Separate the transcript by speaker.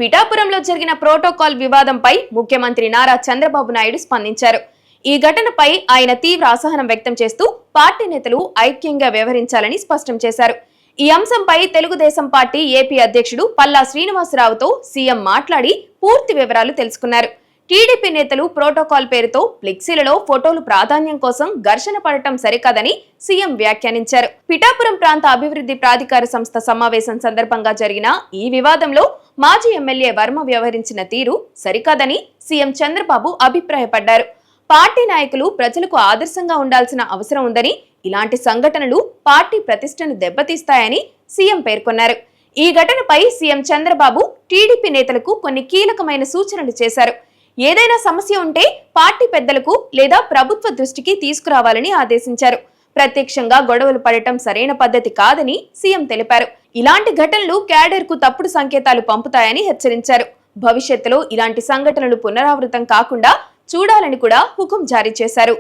Speaker 1: పిఠాపురంలో జరిగిన ప్రోటోకాల్ వివాదంపై ముఖ్యమంత్రి నారా చంద్రబాబు నాయుడు స్పందించారు. ఈ ఘటనపై ఆయన తీవ్ర అసహనం వ్యక్తం చేస్తూ పార్టీ నేతలు ఐక్యంగా వ్యవహరించాలని స్పష్టం చేశారు. ఈ అంశంపై తెలుగుదేశం పార్టీ ఏపీ అధ్యక్షుడు పల్లా శ్రీనివాసరావుతో సీఎం మాట్లాడి పూర్తి వివరాలు తెలుసుకున్నారు. టీడీపీ నేతలు ప్రోటోకాల్ పేరుతో ఫ్లెక్సీలలో ఫోటోలు ప్రాధాన్యం కోసం ఘర్షణ పడటం సరికాదని సీఎం వ్యాఖ్యానించారు. పిఠాపురం ప్రాంత అభివృద్ధి ప్రాధికార సంస్థ సమావేశం సందర్భంగా జరిగిన ఈ వివాదంలో మాజీ ఎమ్మెల్యే వర్మ వ్యవహరించిన తీరు సరికాదని సీఎం చంద్రబాబు అభిప్రాయపడ్డారు. పార్టీ నాయకులు ప్రజలకు ఆదర్శంగా ఉండాల్సిన అవసరం ఉందని, ఇలాంటి సంఘటనలు పార్టీ ప్రతిష్టను దెబ్బతీస్తాయని సీఎం పేర్కొన్నారు. ఈ ఘటనపై సీఎం చంద్రబాబు టీడీపీ నేతలకు కొన్ని కీలకమైన సూచనలు చేశారు. ఏదైనా సమస్య ఉంటే పార్టీ పెద్దలకు లేదా ప్రభుత్వ దృష్టికి తీసుకురావాలని ఆదేశించారు. ప్రత్యక్షంగా గొడవలు పడటం సరైన పద్ధతి కాదని సీఎం తెలిపారు. ఇలాంటి ఘటనలు క్యాడర్ కు తప్పుడు సంకేతాలు పంపుతాయని హెచ్చరించారు. భవిష్యత్తులో ఇలాంటి సంఘటనలు పునరావృతం కాకుండా చూడాలని కూడా హుకుం జారీ చేశారు.